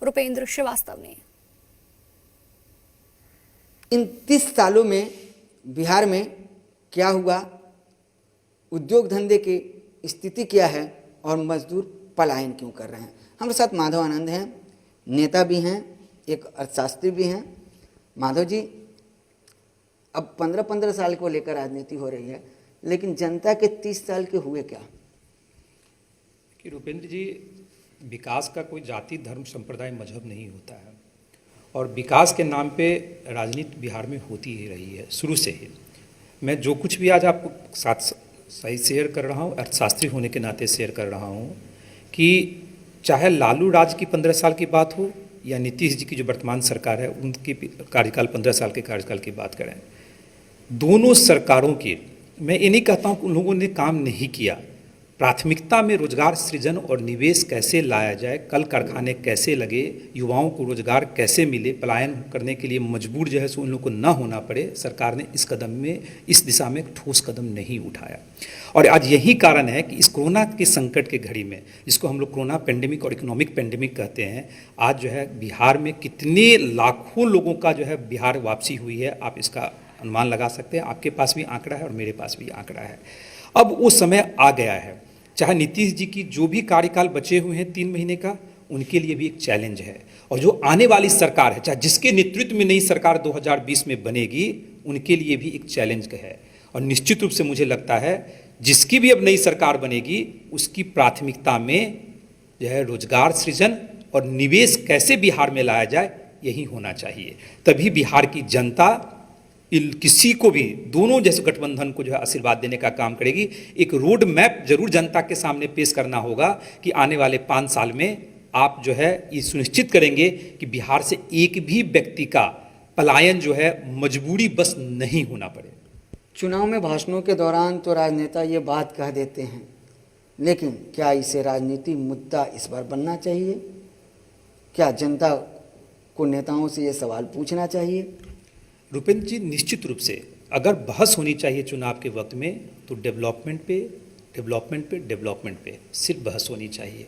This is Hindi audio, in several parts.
रुपेंद्र श्रीवास्तव ने। इन 30 सालों में बिहार में क्या हुआ, उद्योग धंधे की स्थिति क्या है और मजदूर पलायन क्यों कर रहे हैं। हमारे साथ माधव आनंद हैं, नेता भी हैं, एक अर्थशास्त्री भी हैं। माधव जी, अब 15-15 साल को लेकर राजनीति हो रही है, लेकिन जनता के 30 साल के हुए क्या? कि रुपेंद्र जी, विकास का कोई जाति धर्म संप्रदाय मजहब नहीं होता है और विकास के नाम पे राजनीति बिहार में होती ही रही है शुरू से ही। मैं जो कुछ भी आज आपको साथ सही शेयर कर रहा हूँ, अर्थशास्त्री होने के नाते शेयर कर रहा हूँ कि चाहे लालू राज की 15 साल की बात हो या नीतीश जी की जो वर्तमान सरकार है उनकी कार्यकाल 15 साल के कार्यकाल की बात करें, दोनों सरकारों की मैं ये नहीं कहता हूँ कि उन लोगों ने काम नहीं किया। प्राथमिकता में रोजगार सृजन और निवेश कैसे लाया जाए, कल कारखाने कैसे लगे, युवाओं को रोजगार कैसे मिले, पलायन करने के लिए मजबूर जो है सो उन लोगों को ना होना पड़े, सरकार ने इस कदम में इस दिशा में ठोस कदम नहीं उठाया। और आज यही कारण है कि इस कोरोना के संकट के घड़ी में, जिसको हम लोग कोरोना पेंडेमिक और इकोनॉमिक पेंडेमिक कहते हैं, आज जो है बिहार में कितने लाखों लोगों का जो है बिहार वापसी हुई है, आप इसका अनुमान लगा सकते हैं। आपके पास भी आंकड़ा है और मेरे पास भी आंकड़ा है। अब वो समय आ गया है, चाहे नीतीश जी की जो भी कार्यकाल बचे हुए हैं 3 महीने का, उनके लिए भी एक चैलेंज है। और जो आने वाली सरकार है, चाहे जिसके नेतृत्व में नई सरकार 2020 में बनेगी, उनके लिए भी एक चैलेंज है। और निश्चित रूप से मुझे लगता है जिसकी भी अब नई सरकार बनेगी, उसकी प्राथमिकता में जो है रोजगार सृजन और निवेश कैसे बिहार में लाया जाए, यही होना चाहिए। तभी बिहार की जनता किसी को भी, दोनों जैसे गठबंधन को जो है आशीर्वाद देने का काम करेगी। एक रोड मैप जरूर जनता के सामने पेश करना होगा कि आने वाले 5 साल में आप जो है ये सुनिश्चित करेंगे कि बिहार से एक भी व्यक्ति का पलायन जो है मजबूरी बस नहीं होना पड़े। चुनाव में भाषणों के दौरान तो राजनेता ये बात कह देते हैं, लेकिन क्या इसे राजनीति मुद्दा इस बार बनना चाहिए? क्या जनता को नेताओं से ये सवाल पूछना चाहिए? रुपेंद्र जी, निश्चित रूप से अगर बहस होनी चाहिए चुनाव के वक्त में, तो डेवलपमेंट पे सिर्फ बहस होनी चाहिए।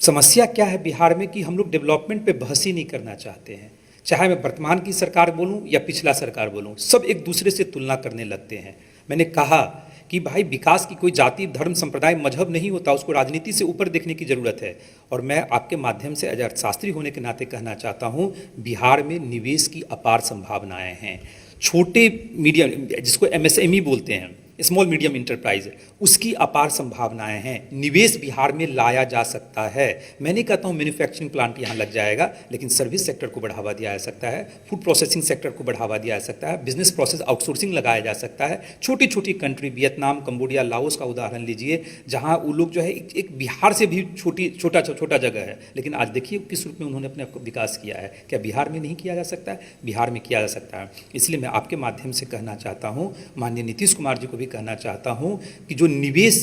समस्या क्या है बिहार में कि हम लोग डेवलपमेंट पे बहस ही नहीं करना चाहते हैं। चाहे मैं वर्तमान की सरकार बोलूं या पिछला सरकार बोलूं, सब एक दूसरे से तुलना करने लगते हैं। मैंने कहा कि भाई, विकास की कोई जाति धर्म संप्रदाय मजहब नहीं होता, उसको राजनीति से ऊपर देखने की ज़रूरत है। और मैं आपके माध्यम से अर्थशास्त्री होने के नाते कहना चाहता हूं, बिहार में निवेश की अपार संभावनाएं हैं। छोटे मीडियम, जिसको MSME बोलते हैं, स्मॉल मीडियम इंटरप्राइज, उसकी अपार संभावनाएं हैं। निवेश बिहार में लाया जा सकता है। मैं नहीं कहता हूँ मैन्युफैक्चरिंग प्लांट यहाँ लग जाएगा, लेकिन सर्विस सेक्टर को बढ़ावा दिया जा सकता है, फूड प्रोसेसिंग सेक्टर को बढ़ावा दिया जा सकता है, बिजनेस प्रोसेस आउटसोर्सिंग लगाया जा सकता है। छोटी छोटी कंट्री, वियतनाम, कंबोडिया, लाओस का उदाहरण लीजिए, जहाँ वो लोग जो है एक बिहार से भी छोटा जगह है, लेकिन आज देखिए किस रूप में उन्होंने अपने आपको विकास किया है। क्या बिहार में नहीं किया जा सकता है? बिहार में किया जा सकता है। इसलिए मैं आपके माध्यम से कहना चाहता हूँ, माननीय नीतीश कुमार जी को भी कहना चाहता हूं कि जो निवेश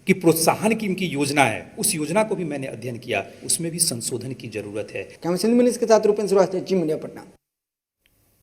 की प्रोत्साहन की इनकी योजना है, उस योजना को भी मैंने अध्ययन किया, उसमें भी संशोधन की जरूरत है। कैमरा के साथ रुपेंद्र श्रीवास्तव, जी मीडिया, पटना।